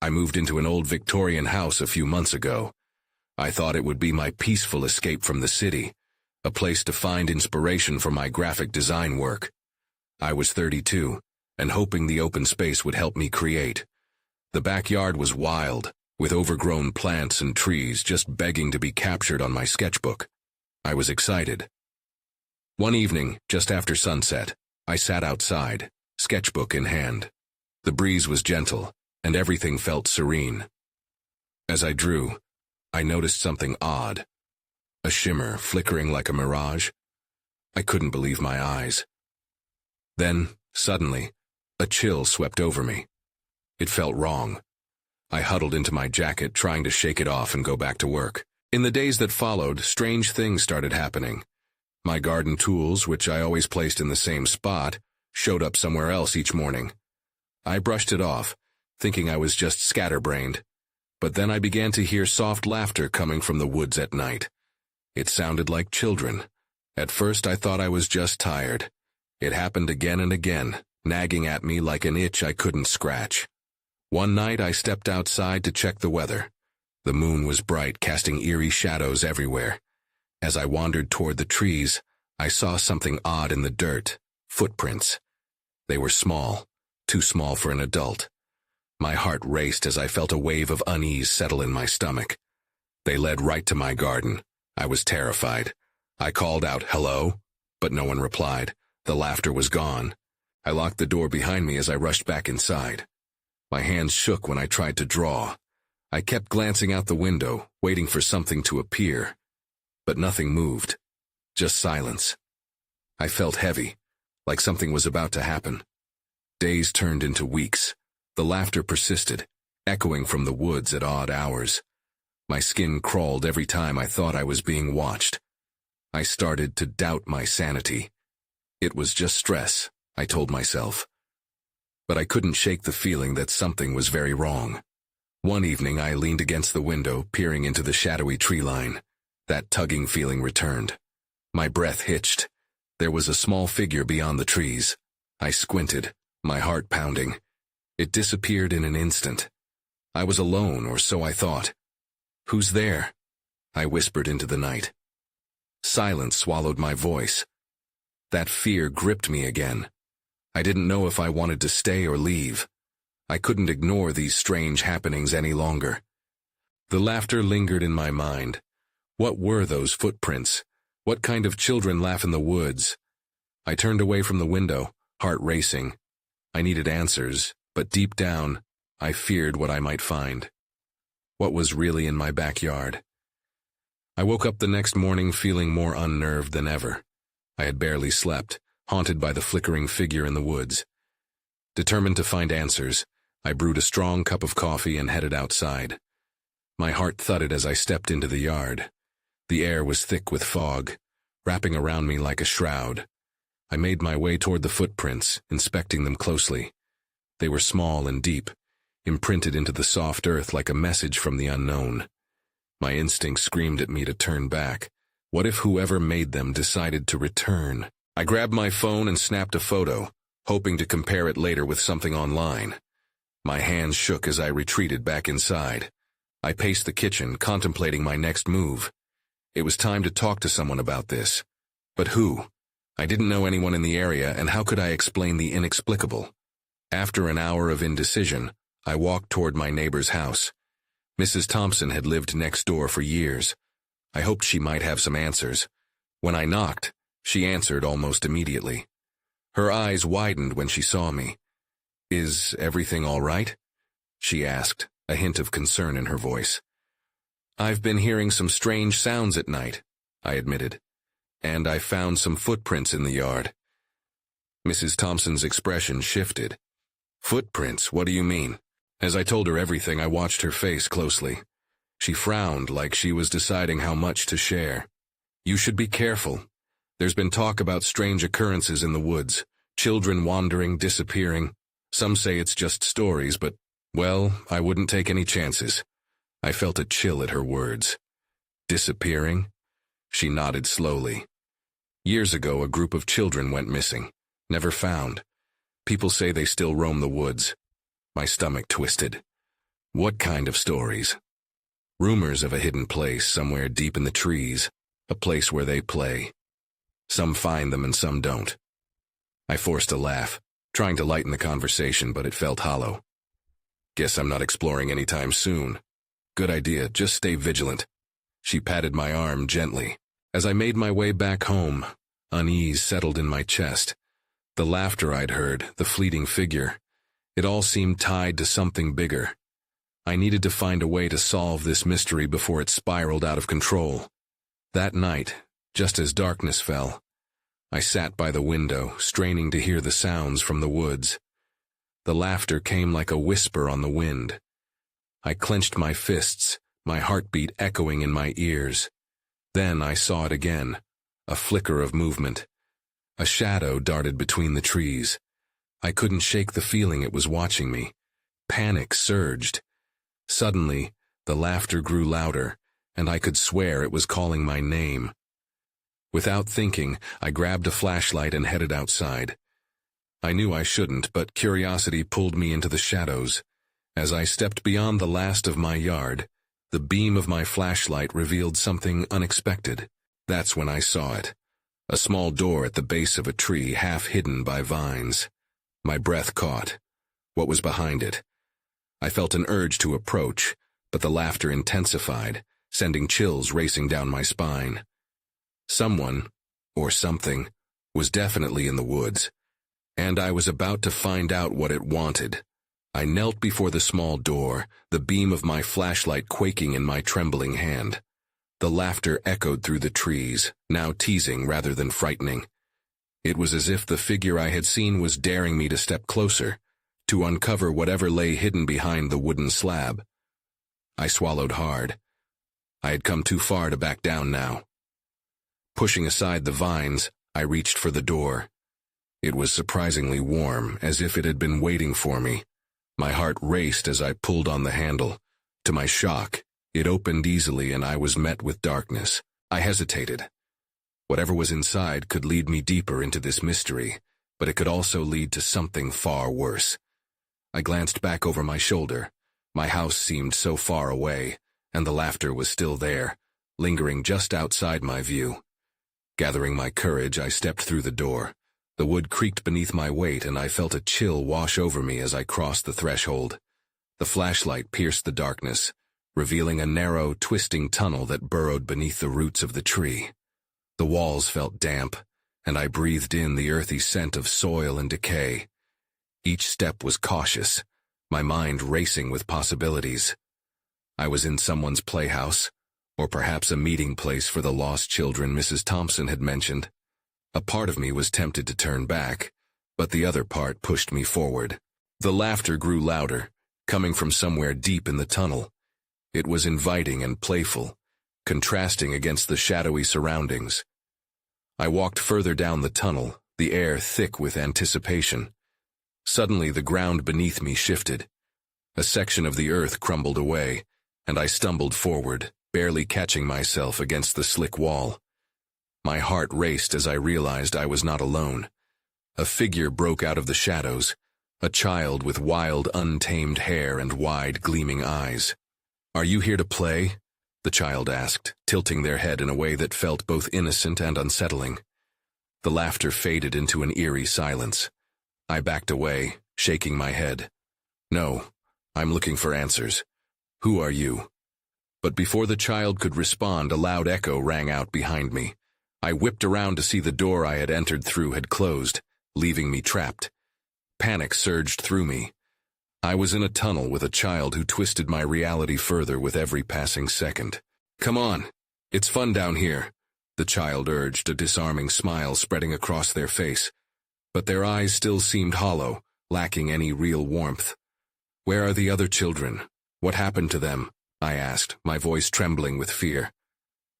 I moved into an old Victorian house a few months ago. I thought it would be my peaceful escape from the city, a place to find inspiration for my graphic design work. I was 32, and hoping the open space would help me create. The backyard was wild, with overgrown plants and trees just begging to be captured on my sketchbook. I was excited. One evening, just after sunset, I sat outside, sketchbook in hand. The breeze was gentle, and everything felt serene. As I drew, I noticed something odd. A shimmer flickering like a mirage. I couldn't believe my eyes. Then, suddenly, a chill swept over me. It felt wrong. I huddled into my jacket, trying to shake it off and go back to work. In the days that followed, strange things started happening. My garden tools, which I always placed in the same spot, showed up somewhere else each morning. I brushed it off, thinking I was just scatterbrained. But then I began to hear soft laughter coming from the woods at night. It sounded like children. At first I thought I was just tired. It happened again and again, nagging at me like an itch I couldn't scratch. One night I stepped outside to check the weather. The moon was bright, casting eerie shadows everywhere. As I wandered toward the trees, I saw something odd in the dirt. Footprints. They were small, too small for an adult. My heart raced as I felt a wave of unease settle in my stomach. They led right to my garden. I was terrified. I called out, "Hello?" But no one replied. The laughter was gone. I locked the door behind me as I rushed back inside. My hands shook when I tried to draw. I kept glancing out the window, waiting for something to appear. But nothing moved. Just silence. I felt heavy, like something was about to happen. Days turned into weeks. The laughter persisted, echoing from the woods at odd hours. My skin crawled every time I thought I was being watched. I started to doubt my sanity. It was just stress, I told myself. But I couldn't shake the feeling that something was very wrong. One evening I leaned against the window, peering into the shadowy tree line. That tugging feeling returned. My breath hitched. There was a small figure beyond the trees. I squinted, my heart pounding. It disappeared in an instant. I was alone, or so I thought. "Who's there?" I whispered into the night. Silence swallowed my voice. That fear gripped me again. I didn't know if I wanted to stay or leave. I couldn't ignore these strange happenings any longer. The laughter lingered in my mind. What were those footprints? What kind of children laugh in the woods? I turned away from the window, heart racing. I needed answers, but deep down, I feared what I might find. What was really in my backyard? I woke up the next morning feeling more unnerved than ever. I had barely slept, haunted by the flickering figure in the woods. Determined to find answers, I brewed a strong cup of coffee and headed outside. My heart thudded as I stepped into the yard. The air was thick with fog, wrapping around me like a shroud. I made my way toward the footprints, inspecting them closely. They were small and deep, imprinted into the soft earth like a message from the unknown. My instinct screamed at me to turn back. What if whoever made them decided to return? I grabbed my phone and snapped a photo, hoping to compare it later with something online. My hands shook as I retreated back inside. I paced the kitchen, contemplating my next move. It was time to talk to someone about this. But who? I didn't know anyone in the area, and how could I explain the inexplicable? After an hour of indecision, I walked toward my neighbor's house. Mrs. Thompson had lived next door for years. I hoped she might have some answers. When I knocked, she answered almost immediately. Her eyes widened when she saw me. "Is everything all right?" she asked, a hint of concern in her voice. "I've been hearing some strange sounds at night," I admitted, "and I found some footprints in the yard." Mrs. Thompson's expression shifted. "Footprints? What do you mean?" As I told her everything, I watched her face closely. She frowned like she was deciding how much to share. "You should be careful. There's been talk about strange occurrences in the woods, children wandering, disappearing. Some say it's just stories, but, well, I wouldn't take any chances." I felt a chill at her words. "Disappearing?" She nodded slowly. "Years ago, a group of children went missing, never found. People say they still roam the woods." My stomach twisted. What kind of stories? Rumors of a hidden place somewhere deep in the trees, a place where they play. Some find them and some don't. I forced a laugh, trying to lighten the conversation, but it felt hollow. Guess I'm not exploring anytime soon. Good idea, just stay vigilant. She patted my arm gently. As I made my way back home, unease settled in my chest. The laughter I'd heard, the fleeting figure, it all seemed tied to something bigger. I needed to find a way to solve this mystery before it spiraled out of control. That night, just as darkness fell, I sat by the window, straining to hear the sounds from the woods. The laughter came like a whisper on the wind. I clenched my fists, my heartbeat echoing in my ears. Then I saw it again, a flicker of movement. A shadow darted between the trees. I couldn't shake the feeling it was watching me. Panic surged. Suddenly, the laughter grew louder, and I could swear it was calling my name. Without thinking, I grabbed a flashlight and headed outside. I knew I shouldn't, but curiosity pulled me into the shadows. As I stepped beyond the last of my yard, the beam of my flashlight revealed something unexpected. That's when I saw it. A small door at the base of a tree, half hidden by vines. My breath caught. What was behind it? I felt an urge to approach, but the laughter intensified, sending chills racing down my spine. Someone, or something, was definitely in the woods, and I was about to find out what it wanted. I knelt before the small door, the beam of my flashlight quaking in my trembling hand. The laughter echoed through the trees, now teasing rather than frightening. It was as if the figure I had seen was daring me to step closer, to uncover whatever lay hidden behind the wooden slab. I swallowed hard. I had come too far to back down now. Pushing aside the vines, I reached for the door. It was surprisingly warm, as if it had been waiting for me. My heart raced as I pulled on the handle. To my shock, it opened easily and I was met with darkness. I hesitated. Whatever was inside could lead me deeper into this mystery, but it could also lead to something far worse. I glanced back over my shoulder. My house seemed so far away, and the laughter was still there, lingering just outside my view. Gathering my courage, I stepped through the door. The wood creaked beneath my weight, and I felt a chill wash over me as I crossed the threshold. The flashlight pierced the darkness, revealing a narrow, twisting tunnel that burrowed beneath the roots of the tree. The walls felt damp, and I breathed in the earthy scent of soil and decay. Each step was cautious, my mind racing with possibilities. I was in someone's playhouse, or perhaps a meeting place for the lost children Mrs. Thompson had mentioned. A part of me was tempted to turn back, but the other part pushed me forward. The laughter grew louder, coming from somewhere deep in the tunnel. It was inviting and playful, contrasting against the shadowy surroundings. I walked further down the tunnel, the air thick with anticipation. Suddenly the ground beneath me shifted. A section of the earth crumbled away, and I stumbled forward, barely catching myself against the slick wall. My heart raced as I realized I was not alone. A figure broke out of the shadows, a child with wild, untamed hair and wide, gleaming eyes. "Are you here to play?" the child asked, tilting their head in a way that felt both innocent and unsettling. The laughter faded into an eerie silence. I backed away, shaking my head. "No, I'm looking for answers. Who are you?" But before the child could respond, a loud echo rang out behind me. I whipped around to see the door I had entered through had closed, leaving me trapped. Panic surged through me. I was in a tunnel with a child who twisted my reality further with every passing second. "Come on, it's fun down here," the child urged, a disarming smile spreading across their face. But their eyes still seemed hollow, lacking any real warmth. "Where are the other children? What happened to them?" I asked, my voice trembling with fear.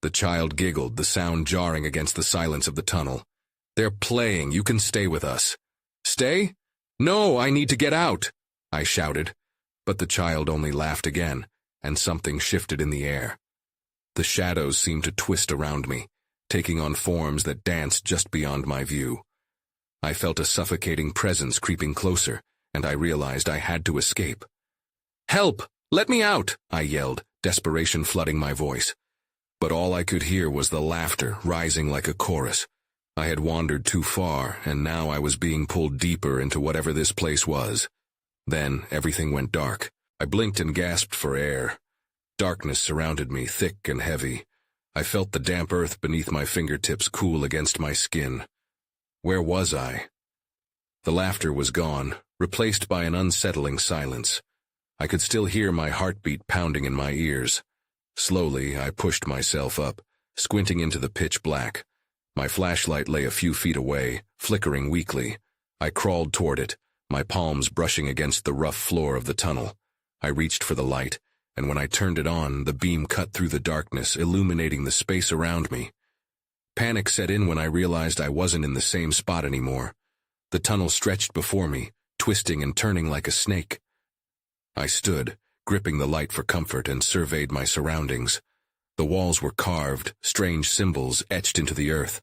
The child giggled, the sound jarring against the silence of the tunnel. "They're playing. You can stay with us." "Stay? No, I need to get out," I shouted. But the child only laughed again, and something shifted in the air. The shadows seemed to twist around me, taking on forms that danced just beyond my view. I felt a suffocating presence creeping closer, and I realized I had to escape. "Help!" "Let me out!" I yelled, desperation flooding my voice. But all I could hear was the laughter rising like a chorus. I had wandered too far, and now I was being pulled deeper into whatever this place was. Then everything went dark. I blinked and gasped for air. Darkness surrounded me, thick and heavy. I felt the damp earth beneath my fingertips cool against my skin. Where was I? The laughter was gone, replaced by an unsettling silence. I could still hear my heartbeat pounding in my ears. Slowly, I pushed myself up, squinting into the pitch black. My flashlight lay a few feet away, flickering weakly. I crawled toward it, my palms brushing against the rough floor of the tunnel. I reached for the light, and when I turned it on, the beam cut through the darkness, illuminating the space around me. Panic set in when I realized I wasn't in the same spot anymore. The tunnel stretched before me, twisting and turning like a snake. I stood, gripping the light for comfort, and surveyed my surroundings. The walls were carved, strange symbols etched into the earth.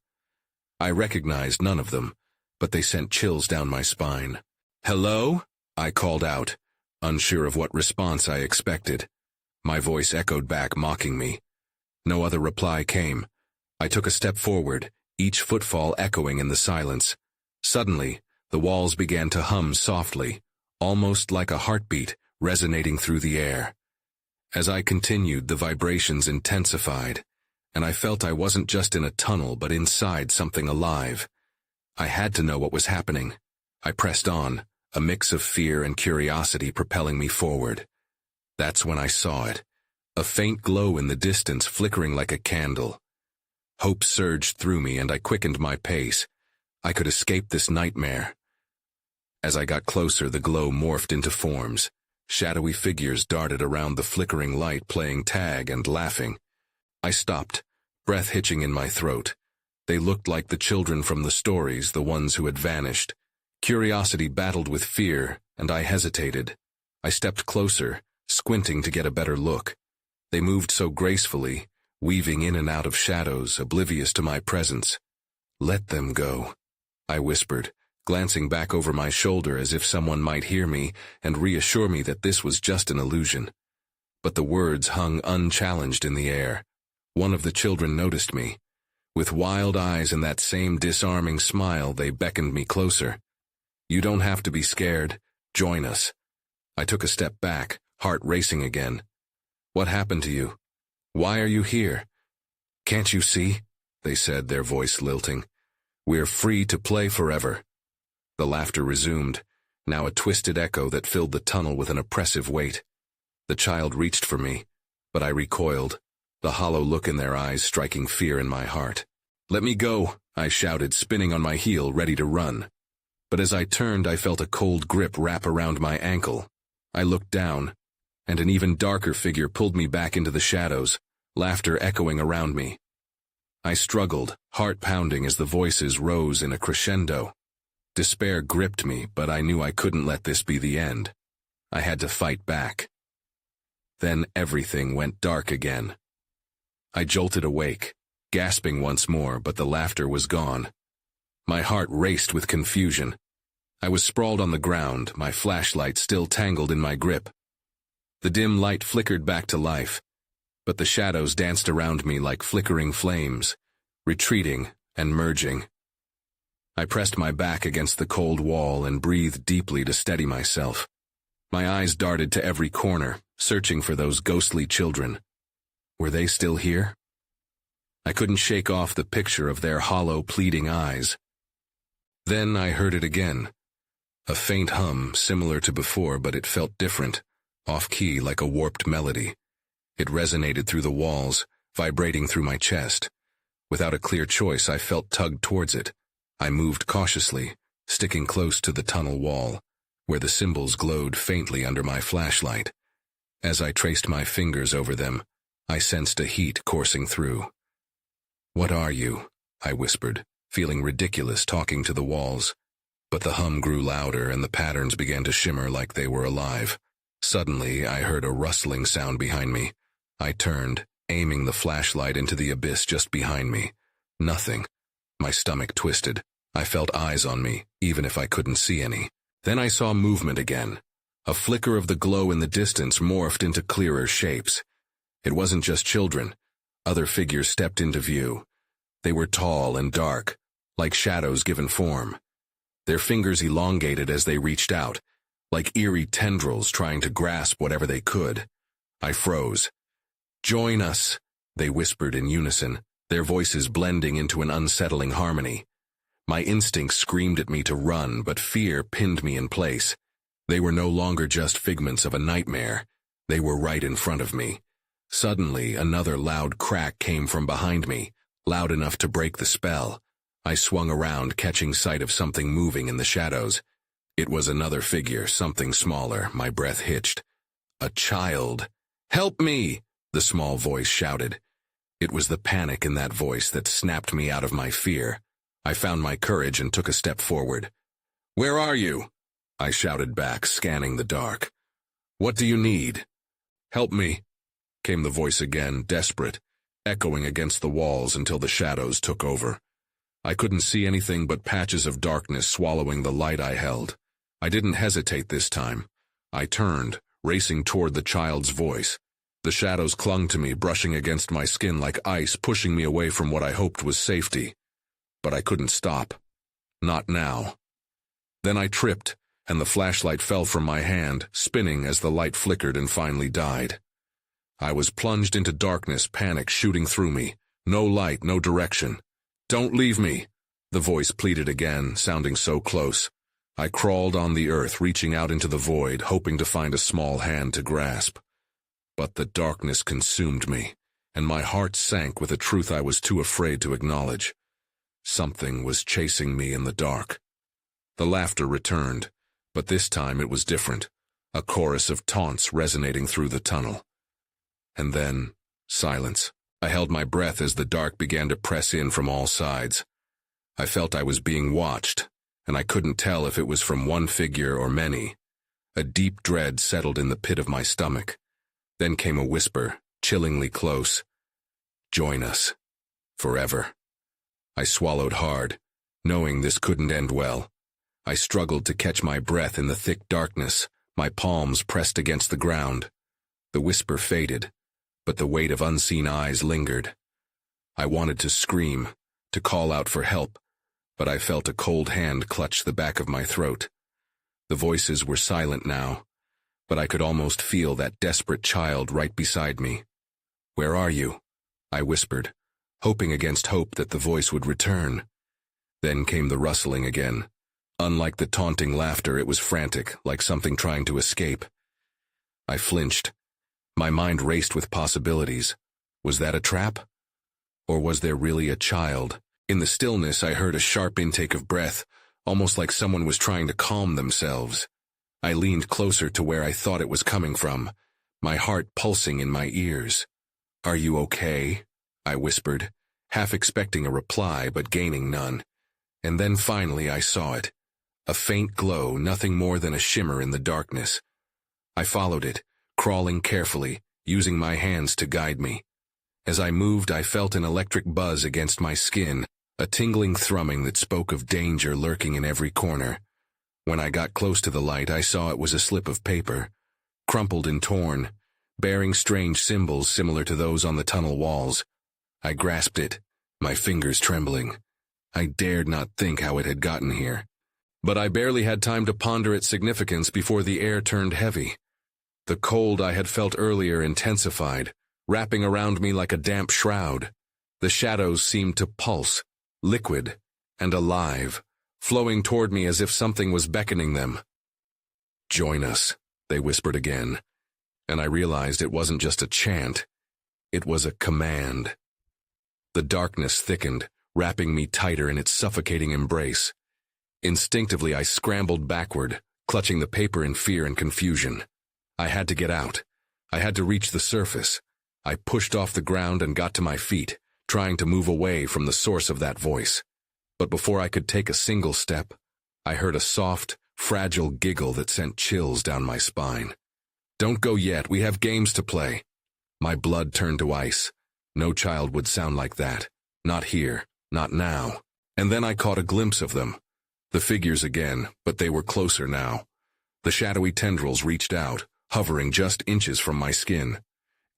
I recognized none of them, but they sent chills down my spine. "Hello?" I called out, unsure of what response I expected. My voice echoed back, mocking me. No other reply came. I took a step forward, each footfall echoing in the silence. Suddenly, the walls began to hum softly, almost like a heartbeat, resonating through the air. As I continued, the vibrations intensified, and I felt I wasn't just in a tunnel but inside something alive. I had to know what was happening. I pressed on, a mix of fear and curiosity propelling me forward. That's when I saw it, a faint glow in the distance flickering like a candle. Hope surged through me and I quickened my pace. I could escape this nightmare. As I got closer, the glow morphed into forms. Shadowy figures darted around the flickering light, playing tag and laughing. I stopped, breath hitching in my throat. They looked like the children from the stories, the ones who had vanished. Curiosity battled with fear, and I hesitated. I stepped closer, squinting to get a better look. They moved so gracefully, weaving in and out of shadows, oblivious to my presence. "Let them go," I whispered, glancing back over my shoulder as if someone might hear me and reassure me that this was just an illusion. But the words hung unchallenged in the air. One of the children noticed me. With wild eyes and that same disarming smile, they beckoned me closer. "You don't have to be scared. Join us." I took a step back, heart racing again. "What happened to you? Why are you here?" "Can't you see?" they said, their voice lilting. "We're free to play forever." The laughter resumed, now a twisted echo that filled the tunnel with an oppressive weight. The child reached for me, but I recoiled, the hollow look in their eyes striking fear in my heart. "Let me go," I shouted, spinning on my heel, ready to run. But as I turned, I felt a cold grip wrap around my ankle. I looked down, and an even darker figure pulled me back into the shadows, laughter echoing around me. I struggled, heart pounding as the voices rose in a crescendo. Despair gripped me, but I knew I couldn't let this be the end. I had to fight back. Then everything went dark again. I jolted awake, gasping once more, but the laughter was gone. My heart raced with confusion. I was sprawled on the ground, my flashlight still tangled in my grip. The dim light flickered back to life, but the shadows danced around me like flickering flames, retreating and merging. I pressed my back against the cold wall and breathed deeply to steady myself. My eyes darted to every corner, searching for those ghostly children. Were they still here? I couldn't shake off the picture of their hollow, pleading eyes. Then I heard it again. A faint hum, similar to before, but it felt different, off-key like a warped melody. It resonated through the walls, vibrating through my chest. Without a clear choice, I felt tugged towards it. I moved cautiously, sticking close to the tunnel wall, where the symbols glowed faintly under my flashlight. As I traced my fingers over them, I sensed a heat coursing through. "What are you?" I whispered, feeling ridiculous talking to the walls. But the hum grew louder and the patterns began to shimmer like they were alive. Suddenly, I heard a rustling sound behind me. I turned, aiming the flashlight into the abyss just behind me. Nothing. My stomach twisted. I felt eyes on me, even if I couldn't see any. Then I saw movement again. A flicker of the glow in the distance morphed into clearer shapes. It wasn't just children. Other figures stepped into view. They were tall and dark, like shadows given form. Their fingers elongated as they reached out, like eerie tendrils trying to grasp whatever they could. I froze. "Join us," they whispered in unison, their voices blending into an unsettling harmony. My instincts screamed at me to run, but fear pinned me in place. They were no longer just figments of a nightmare. They were right in front of me. Suddenly, another loud crack came from behind me, loud enough to break the spell. I swung around, catching sight of something moving in the shadows. It was another figure, something smaller. My breath hitched. A child. "Help me!" the small voice shouted. It was the panic in that voice that snapped me out of my fear. I found my courage and took a step forward. "Where are you?" I shouted back, scanning the dark. "What do you need?" "Help me," came the voice again, desperate, echoing against the walls until the shadows took over. I couldn't see anything but patches of darkness swallowing the light I held. I didn't hesitate this time. I turned, racing toward the child's voice. The shadows clung to me, brushing against my skin like ice, pushing me away from what I hoped was safety. But I couldn't stop. Not now. Then I tripped, and the flashlight fell from my hand, spinning as the light flickered and finally died. I was plunged into darkness, panic shooting through me. No light, no direction. "Don't leave me," the voice pleaded again, sounding so close. I crawled on the earth, reaching out into the void, hoping to find a small hand to grasp. But the darkness consumed me, and my heart sank with a truth I was too afraid to acknowledge. Something was chasing me in the dark. The laughter returned, but this time it was different, a chorus of taunts resonating through the tunnel. And then, silence. I held my breath as the dark began to press in from all sides. I felt I was being watched, and I couldn't tell if it was from one figure or many. A deep dread settled in the pit of my stomach. Then came a whisper, chillingly close. "Join us. Forever." I swallowed hard, knowing this couldn't end well. I struggled to catch my breath in the thick darkness, my palms pressed against the ground. The whisper faded, but the weight of unseen eyes lingered. I wanted to scream, to call out for help, but I felt a cold hand clutch the back of my throat. The voices were silent now, but I could almost feel that desperate child right beside me. "Where are you?" I whispered, hoping against hope that the voice would return. Then came the rustling again. Unlike the taunting laughter, it was frantic, like something trying to escape. I flinched. My mind raced with possibilities. Was that a trap? Or was there really a child? In the stillness, I heard a sharp intake of breath, almost like someone was trying to calm themselves. I leaned closer to where I thought it was coming from, my heart pulsing in my ears. "Are you okay?" I whispered, half expecting a reply but gaining none. And then finally I saw it. A faint glow, nothing more than a shimmer in the darkness. I followed it, crawling carefully, using my hands to guide me. As I moved, I felt an electric buzz against my skin, a tingling thrumming that spoke of danger lurking in every corner. When I got close to the light, I saw it was a slip of paper, crumpled and torn, bearing strange symbols similar to those on the tunnel walls. I grasped it, my fingers trembling. I dared not think how it had gotten here. But I barely had time to ponder its significance before the air turned heavy. The cold I had felt earlier intensified, wrapping around me like a damp shroud. The shadows seemed to pulse, liquid and alive, flowing toward me as if something was beckoning them. "Join us," they whispered again, and I realized it wasn't just a chant. It was a command. The darkness thickened, wrapping me tighter in its suffocating embrace. Instinctively, I scrambled backward, clutching the paper in fear and confusion. I had to get out. I had to reach the surface. I pushed off the ground and got to my feet, trying to move away from the source of that voice. But before I could take a single step, I heard a soft, fragile giggle that sent chills down my spine. "Don't go yet, we have games to play." My blood turned to ice. No child would sound like that. Not here, not now. And then I caught a glimpse of them. The figures again, but they were closer now. The shadowy tendrils reached out, hovering just inches from my skin.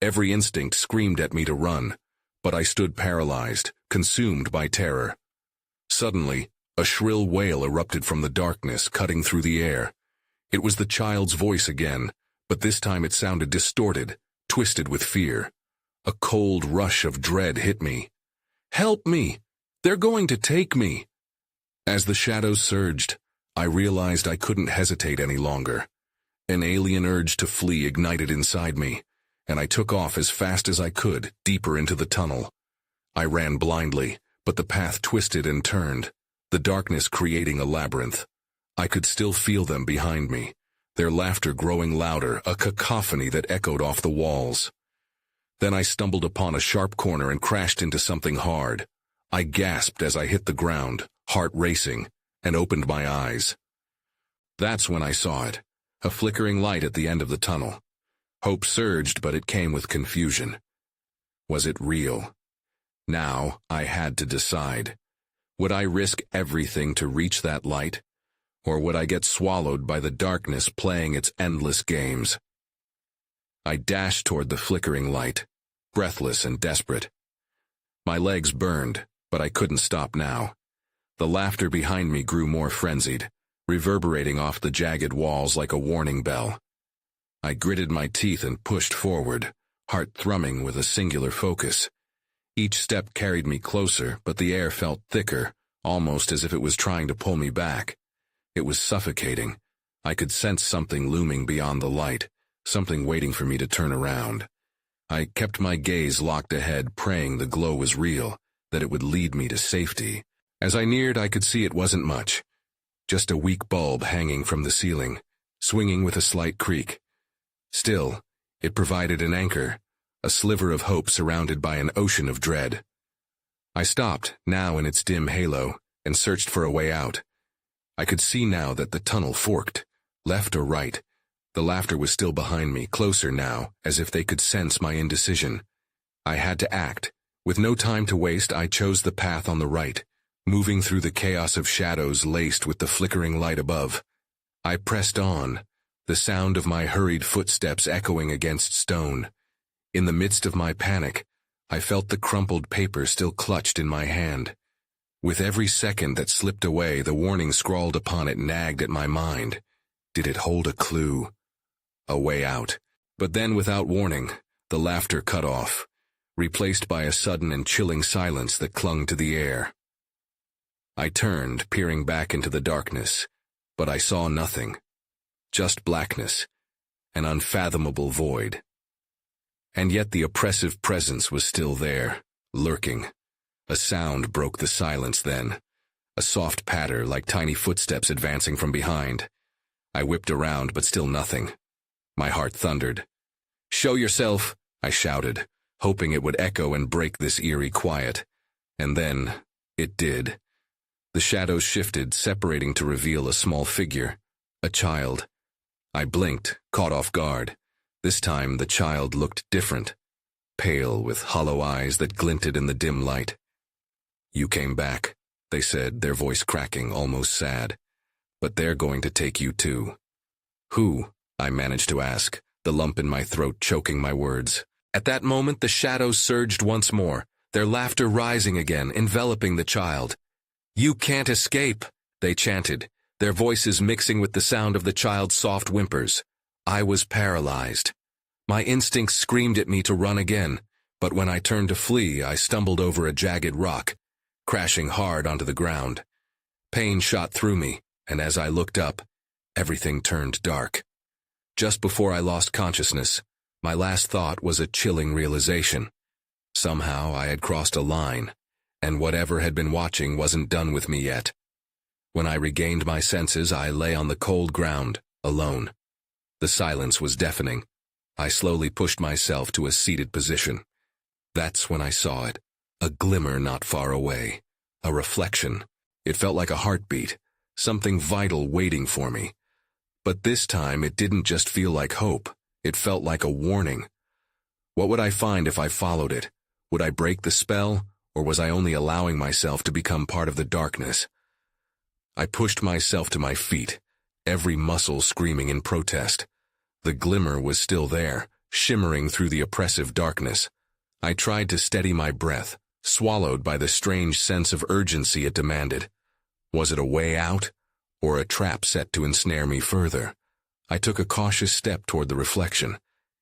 Every instinct screamed at me to run, but I stood paralyzed, consumed by terror. Suddenly, a shrill wail erupted from the darkness, cutting through the air. It was the child's voice again, but this time it sounded distorted, twisted with fear. A cold rush of dread hit me. "Help me! They're going to take me!" As the shadows surged, I realized I couldn't hesitate any longer. An alien urge to flee ignited inside me, and I took off as fast as I could, deeper into the tunnel. I ran blindly, but the path twisted and turned, the darkness creating a labyrinth. I could still feel them behind me, their laughter growing louder, a cacophony that echoed off the walls. Then I stumbled upon a sharp corner and crashed into something hard. I gasped as I hit the ground, heart racing, and opened my eyes. That's when I saw it, a flickering light at the end of the tunnel. Hope surged, but it came with confusion. Was it real? Now I had to decide. Would I risk everything to reach that light? Or would I get swallowed by the darkness playing its endless games? I dashed toward the flickering light, breathless and desperate. My legs burned, but I couldn't stop now. The laughter behind me grew more frenzied, reverberating off the jagged walls like a warning bell. I gritted my teeth and pushed forward, heart thrumming with a singular focus. Each step carried me closer, but the air felt thicker, almost as if it was trying to pull me back. It was suffocating. I could sense something looming beyond the light, something waiting for me to turn around. I kept my gaze locked ahead, praying the glow was real, that it would lead me to safety. As I neared, I could see it wasn't much. Just a weak bulb hanging from the ceiling, swinging with a slight creak. Still, it provided an anchor, a sliver of hope surrounded by an ocean of dread. I stopped, now in its dim halo, and searched for a way out. I could see now that the tunnel forked, left or right. The laughter was still behind me, closer now, as if they could sense my indecision. I had to act. With no time to waste, I chose the path on the right, moving through the chaos of shadows laced with the flickering light above. I pressed on, the sound of my hurried footsteps echoing against stone. In the midst of my panic, I felt the crumpled paper still clutched in my hand. With every second that slipped away, the warning scrawled upon it nagged at my mind. Did it hold a clue? A way out. But then, without warning, the laughter cut off, replaced by a sudden and chilling silence that clung to the air. I turned, peering back into the darkness, but I saw nothing. Just blackness, an unfathomable void. And yet the oppressive presence was still there, lurking. A sound broke the silence then, a soft patter like tiny footsteps advancing from behind. I whipped around, but still nothing. My heart thundered. "Show yourself," I shouted, hoping it would echo and break this eerie quiet. And then, it did. The shadows shifted, separating to reveal a small figure, a child. I blinked, caught off guard. This time the child looked different, pale with hollow eyes that glinted in the dim light. "You came back," they said, their voice cracking, almost sad. "But they're going to take you too." "Who?" I managed to ask, the lump in my throat choking my words. At that moment the shadows surged once more, their laughter rising again, enveloping the child. "You can't escape," they chanted, their voices mixing with the sound of the child's soft whimpers. I was paralyzed. My instincts screamed at me to run again, but when I turned to flee, I stumbled over a jagged rock, crashing hard onto the ground. Pain shot through me, and as I looked up, everything turned dark. Just before I lost consciousness, my last thought was a chilling realization. Somehow I had crossed a line, and whatever had been watching wasn't done with me yet. When I regained my senses, I lay on the cold ground, alone. The silence was deafening. I slowly pushed myself to a seated position. That's when I saw it, a glimmer not far away, a reflection. It felt like a heartbeat, something vital waiting for me. But this time it didn't just feel like hope, it felt like a warning. What would I find if I followed it? Would I break the spell, or was I only allowing myself to become part of the darkness? I pushed myself to my feet, every muscle screaming in protest. The glimmer was still there, shimmering through the oppressive darkness. I tried to steady my breath, swallowed by the strange sense of urgency it demanded. Was it a way out, or a trap set to ensnare me further? I took a cautious step toward the reflection.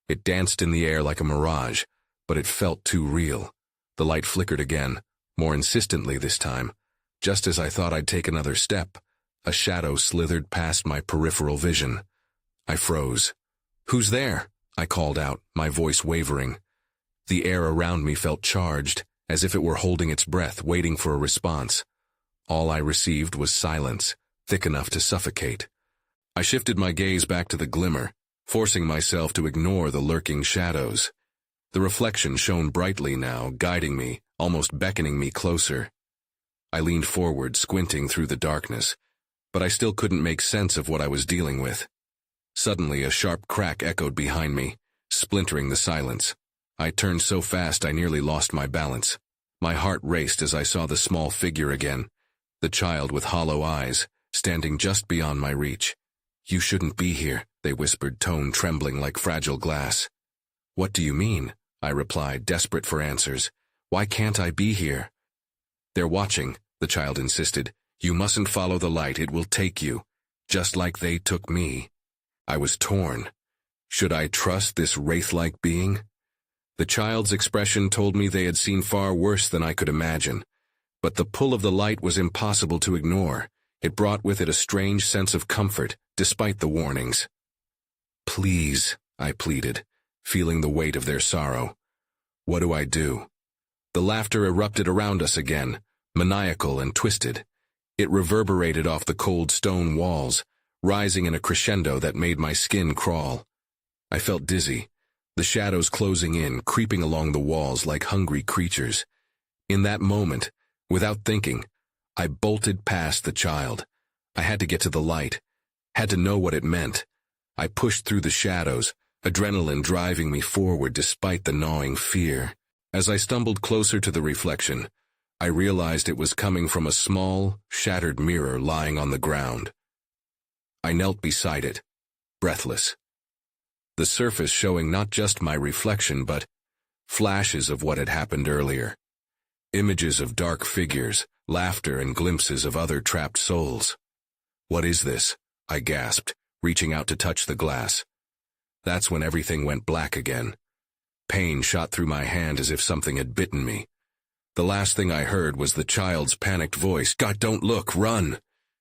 It danced in the air like a mirage, but it felt too real. The light flickered again, more insistently this time. Just as I thought I'd take another step, a shadow slithered past my peripheral vision. I froze. "Who's there?" I called out, my voice wavering. The air around me felt charged, as if it were holding its breath, waiting for a response. All I received was silence, thick enough to suffocate. I shifted my gaze back to the glimmer, forcing myself to ignore the lurking shadows. The reflection shone brightly now, guiding me, almost beckoning me closer. I leaned forward, squinting through the darkness, but I still couldn't make sense of what I was dealing with. Suddenly, a sharp crack echoed behind me, splintering the silence. I turned so fast I nearly lost my balance. My heart raced as I saw the small figure again, the child with hollow eyes, standing just beyond my reach. "You shouldn't be here," they whispered, tone trembling like fragile glass. "What do you mean?" I replied, desperate for answers. "Why can't I be here?" "They're watching," the child insisted. "You mustn't follow the light, it will take you, just like they took me." I was torn. Should I trust this wraith-like being? The child's expression told me they had seen far worse than I could imagine. But the pull of the light was impossible to ignore. It brought with it a strange sense of comfort, despite the warnings. "Please," I pleaded, feeling the weight of their sorrow. "What do I do?" The laughter erupted around us again, maniacal and twisted. It reverberated off the cold stone walls, rising in a crescendo that made my skin crawl. I felt dizzy, the shadows closing in, creeping along the walls like hungry creatures. In that moment, without thinking, I bolted past the child. I had to get to the light, had to know what it meant. I pushed through the shadows, adrenaline driving me forward despite the gnawing fear. As I stumbled closer to the reflection, I realized it was coming from a small, shattered mirror lying on the ground. I knelt beside it, breathless. The surface showing not just my reflection but flashes of what had happened earlier. Images of dark figures, laughter, and glimpses of other trapped souls. "What is this?" I gasped, reaching out to touch the glass. That's when everything went black again. Pain shot through my hand as if something had bitten me. The last thing I heard was the child's panicked voice, "God, don't look, run!"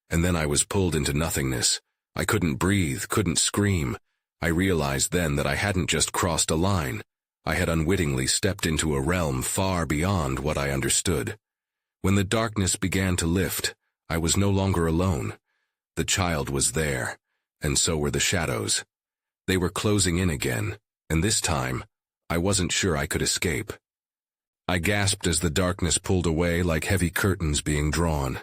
And then I was pulled into nothingness. I couldn't breathe, couldn't scream. I realized then that I hadn't just crossed a line. I had unwittingly stepped into a realm far beyond what I understood. When the darkness began to lift, I was no longer alone. The child was there, and so were the shadows. They were closing in again, and this time, I wasn't sure I could escape. I gasped as the darkness pulled away like heavy curtains being drawn.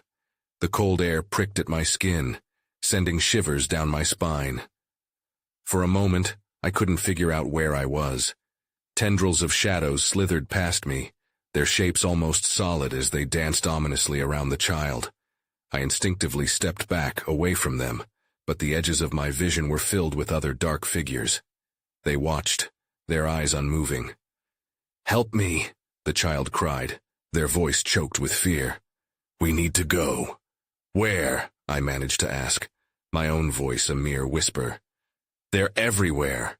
The cold air pricked at my skin, sending shivers down my spine. For a moment, I couldn't figure out where I was. Tendrils of shadows slithered past me, their shapes almost solid as they danced ominously around the child. I instinctively stepped back, away from them, but the edges of my vision were filled with other dark figures. They watched, their eyes unmoving. "Help me," the child cried, their voice choked with fear. "We need to go." "Where?" I managed to ask, my own voice a mere whisper. "They're everywhere."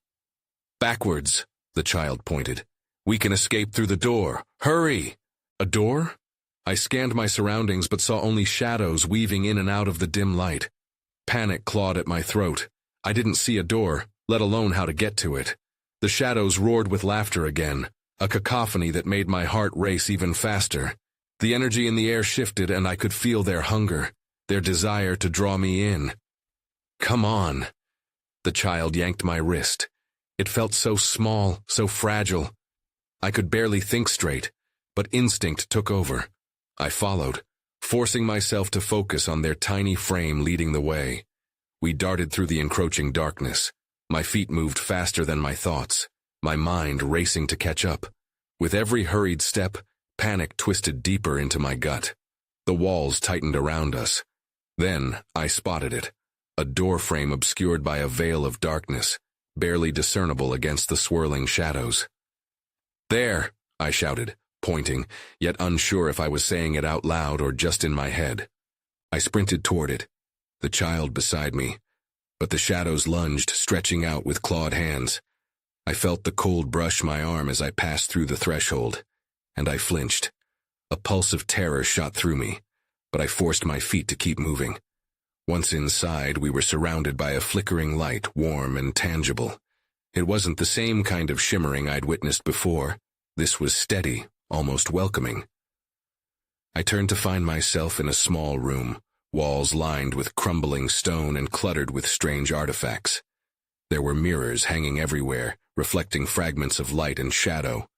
"Backwards," the child pointed. "We can escape through the door. Hurry!" "A door?" I scanned my surroundings but saw only shadows weaving in and out of the dim light. Panic clawed at my throat. I didn't see a door, let alone how to get to it. The shadows roared with laughter again, a cacophony that made my heart race even faster. The energy in the air shifted and I could feel their hunger, their desire to draw me in. "Come on." The child yanked my wrist. It felt so small, so fragile. I could barely think straight, but instinct took over. I followed, forcing myself to focus on their tiny frame leading the way. We darted through the encroaching darkness. My feet moved faster than my thoughts, my mind racing to catch up. With every hurried step, panic twisted deeper into my gut. The walls tightened around us. Then I spotted it, a door frame obscured by a veil of darkness, barely discernible against the swirling shadows. "There!" I shouted, pointing, yet unsure if I was saying it out loud or just in my head. I sprinted toward it, the child beside me, but the shadows lunged, stretching out with clawed hands. I felt the cold brush my arm as I passed through the threshold, and I flinched. A pulse of terror shot through me, but I forced my feet to keep moving. Once inside, we were surrounded by a flickering light, warm and tangible. It wasn't the same kind of shimmering I'd witnessed before. This was steady, almost welcoming. I turned to find myself in a small room, walls lined with crumbling stone and cluttered with strange artifacts. There were mirrors hanging everywhere, reflecting fragments of light and shadow.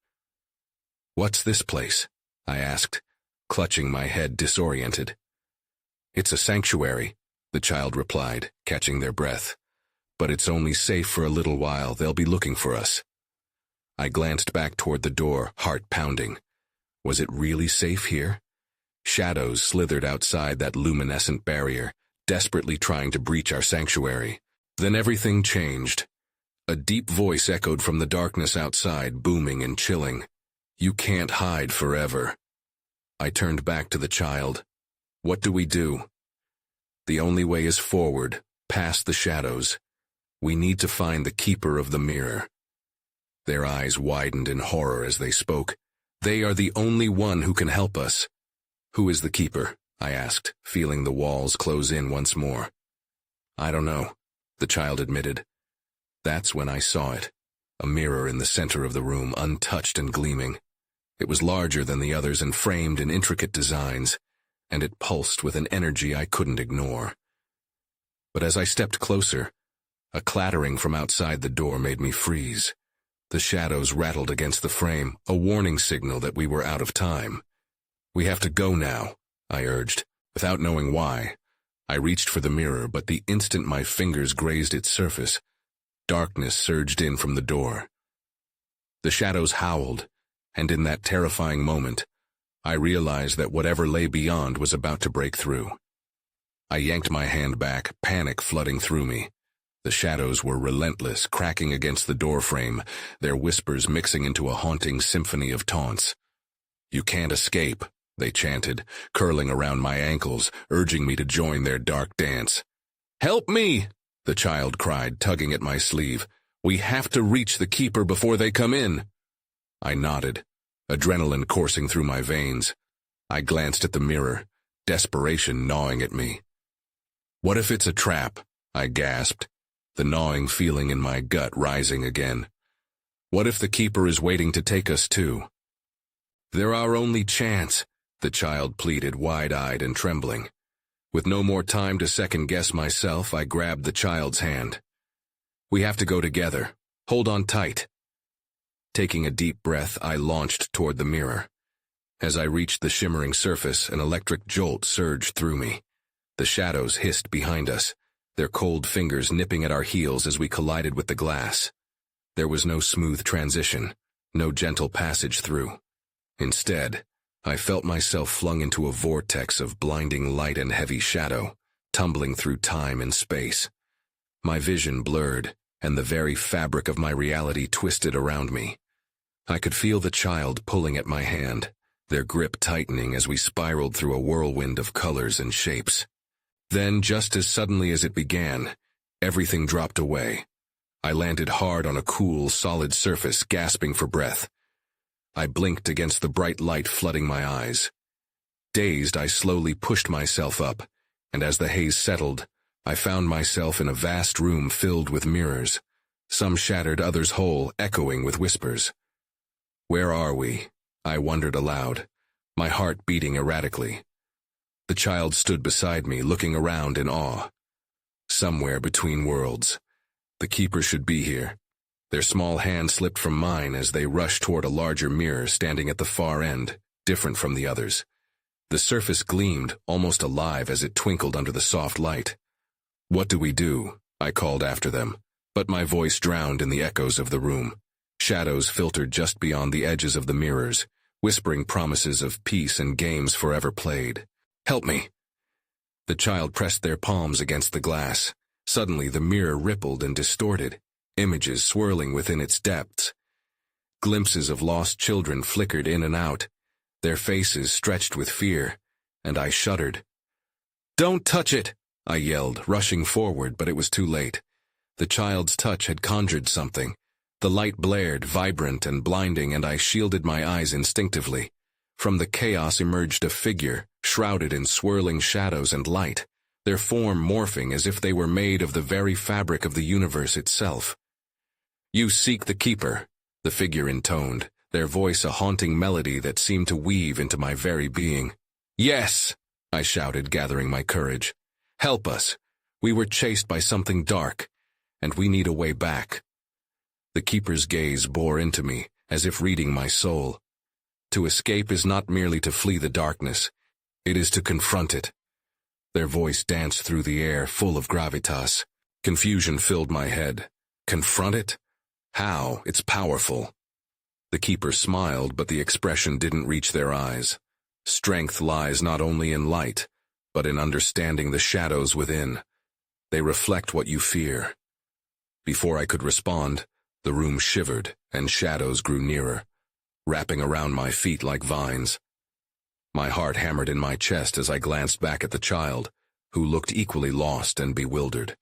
"What's this place?" I asked, clutching my head disoriented. "It's a sanctuary," the child replied, catching their breath. "But it's only safe for a little while. They'll be looking for us." I glanced back toward the door, heart pounding. Was it really safe here? Shadows slithered outside that luminescent barrier, desperately trying to breach our sanctuary. Then everything changed. A deep voice echoed from the darkness outside, booming and chilling. "You can't hide forever." I turned back to the child. "What do we do?" "The only way is forward, past the shadows. We need to find the keeper of the mirror." Their eyes widened in horror as they spoke. "They are the only one who can help us." "Who is the keeper?" I asked, feeling the walls close in once more. "I don't know," the child admitted. That's when I saw it. A mirror in the center of the room, untouched and gleaming. It was larger than the others and framed in intricate designs, and it pulsed with an energy I couldn't ignore. But as I stepped closer, a clattering from outside the door made me freeze. The shadows rattled against the frame, a warning signal that we were out of time. "We have to go now," I urged, without knowing why. I reached for the mirror, but the instant my fingers grazed its surface, darkness surged in from the door. The shadows howled, and in that terrifying moment, I realized that whatever lay beyond was about to break through. I yanked my hand back, panic flooding through me. The shadows were relentless, cracking against the doorframe, their whispers mixing into a haunting symphony of taunts. "You can't escape," they chanted, curling around my ankles, urging me to join their dark dance. "Help me!" the child cried, tugging at my sleeve. "We have to reach the keeper before they come in." I nodded, adrenaline coursing through my veins. I glanced at the mirror, desperation gnawing at me. "What if it's a trap?" I gasped, the gnawing feeling in my gut rising again. "What if the keeper is waiting to take us too?" "They're our only chance," the child pleaded, wide-eyed and trembling. With no more time to second-guess myself, I grabbed the child's hand. "We have to go together. Hold on tight." Taking a deep breath, I launched toward the mirror. As I reached the shimmering surface, an electric jolt surged through me. The shadows hissed behind us, their cold fingers nipping at our heels as we collided with the glass. There was no smooth transition, no gentle passage through. Instead, I felt myself flung into a vortex of blinding light and heavy shadow, tumbling through time and space. My vision blurred, and the very fabric of my reality twisted around me. I could feel the child pulling at my hand, their grip tightening as we spiraled through a whirlwind of colors and shapes. Then, just as suddenly as it began, everything dropped away. I landed hard on a cool, solid surface, gasping for breath. I blinked against the bright light flooding my eyes. Dazed, I slowly pushed myself up, and as the haze settled, I found myself in a vast room filled with mirrors, some shattered, others whole, echoing with whispers. "Where are we?" I wondered aloud, my heart beating erratically. The child stood beside me, looking around in awe. Somewhere between worlds. The keeper should be here. Their small hand slipped from mine as they rushed toward a larger mirror standing at the far end, different from the others. The surface gleamed, almost alive as it twinkled under the soft light. "What do we do?" I called after them, but my voice drowned in the echoes of the room. Shadows filtered just beyond the edges of the mirrors, whispering promises of peace and games forever played. "Help me!" The child pressed their palms against the glass, Suddenly the mirror rippled and distorted, images swirling within its depths. Glimpses of lost children flickered in and out, their faces stretched with fear, and I shuddered. "Don't touch it!" I yelled, rushing forward, but it was too late. The child's touch had conjured something. The light blared, vibrant and blinding, and I shielded my eyes instinctively. From the chaos emerged a figure, shrouded in swirling shadows and light, their form morphing as if they were made of the very fabric of the universe itself. "You seek the Keeper," the figure intoned, their voice a haunting melody that seemed to weave into my very being. "Yes," I shouted, gathering my courage. "Help us. We were chased by something dark, and we need a way back." The Keeper's gaze bore into me, as if reading my soul. To escape is not merely to flee the darkness, it is to confront it. Their voice danced through the air, full of gravitas. Confusion filled my head. Confront it? How? It's powerful. The Keeper smiled, but the expression didn't reach their eyes. Strength lies not only in light, but in understanding the shadows within. They reflect what you fear. Before I could respond, the room shivered, and shadows grew nearer, wrapping around my feet like vines. My heart hammered in my chest as I glanced back at the child, who looked equally lost and bewildered.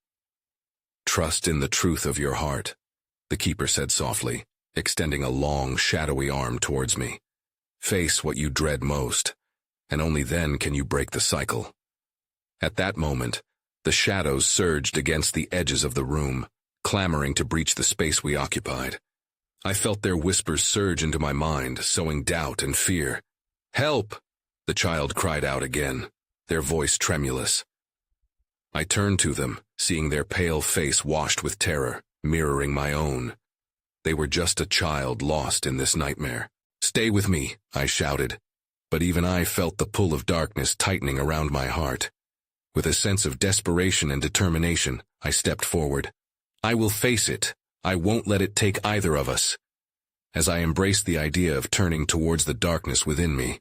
"Trust in the truth of your heart," the Keeper said softly, extending a long, shadowy arm towards me. "Face what you dread most, and only then can you break the cycle." At that moment, the shadows surged against the edges of the room, clamoring to breach the space we occupied. I felt their whispers surge into my mind, sowing doubt and fear. "Help!" the child cried out again, their voice tremulous. I turned to them, seeing their pale face washed with terror, mirroring my own. They were just a child lost in this nightmare. "Stay with me," I shouted, but even I felt the pull of darkness tightening around my heart. With a sense of desperation and determination, I stepped forward. "I will face it. I won't let it take either of us." As I embraced the idea of turning towards the darkness within me,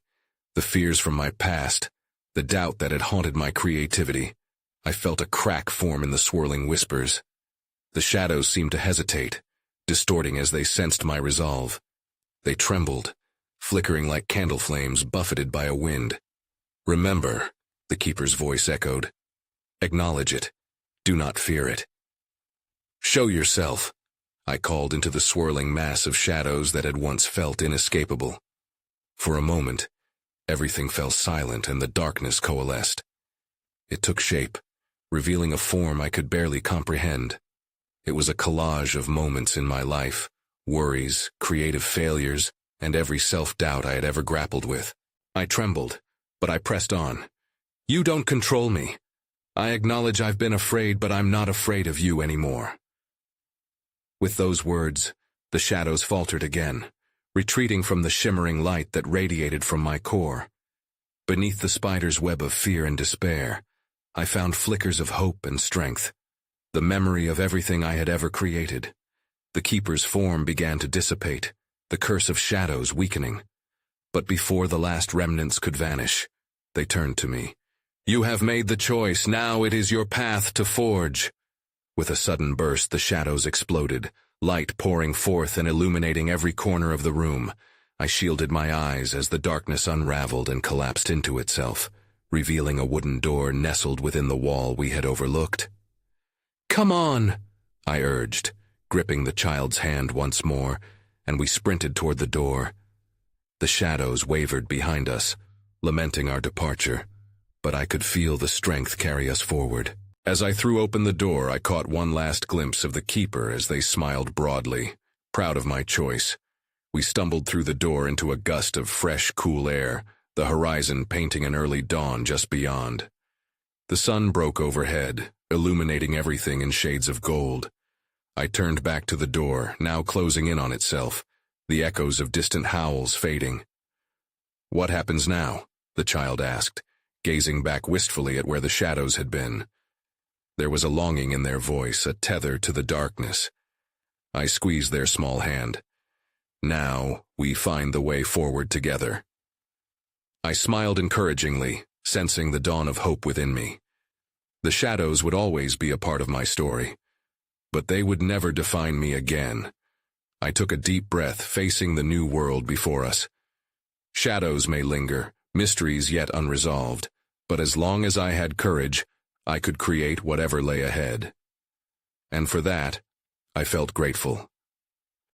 the fears from my past, the doubt that had haunted my creativity, I felt a crack form in the swirling whispers. The shadows seemed to hesitate, distorting as they sensed my resolve. They trembled, flickering like candle flames buffeted by a wind. "Remember," the Keeper's voice echoed. "Acknowledge it. Do not fear it." "Show yourself," I called into the swirling mass of shadows that had once felt inescapable. For a moment, everything fell silent and the darkness coalesced. It took shape, revealing a form I could barely comprehend. It was a collage of moments in my life, worries, creative failures, and every self-doubt I had ever grappled with. I trembled, but I pressed on. "You don't control me. I acknowledge I've been afraid, but I'm not afraid of you anymore." With those words, the shadows faltered again, retreating from the shimmering light that radiated from my core. Beneath the spider's web of fear and despair, I found flickers of hope and strength, the memory of everything I had ever created. The Keeper's form began to dissipate, the curse of shadows weakening. But before the last remnants could vanish, they turned to me. "You have made the choice, now it is your path to forge." With a sudden burst, the shadows exploded, light pouring forth and illuminating every corner of the room. I shielded my eyes as the darkness unraveled and collapsed into itself, revealing a wooden door nestled within the wall we had overlooked. "Come on," I urged, gripping the child's hand once more, and we sprinted toward the door. The shadows wavered behind us, lamenting our departure, but I could feel the strength carry us forward. As I threw open the door, I caught one last glimpse of the Keeper as they smiled broadly, proud of my choice. We stumbled through the door into a gust of fresh, cool air, the horizon painting an early dawn just beyond. The sun broke overhead, illuminating everything in shades of gold. I turned back to the door, now closing in on itself, the echoes of distant howls fading. "What happens now?" the child asked, gazing back wistfully at where the shadows had been. There was a longing in their voice, a tether to the darkness. I squeezed their small hand. "Now, we find the way forward together." I smiled encouragingly, sensing the dawn of hope within me. The shadows would always be a part of my story, but they would never define me again. I took a deep breath, facing the new world before us. Shadows may linger, mysteries yet unresolved, but as long as I had courage, I could create whatever lay ahead. And for that, I felt grateful.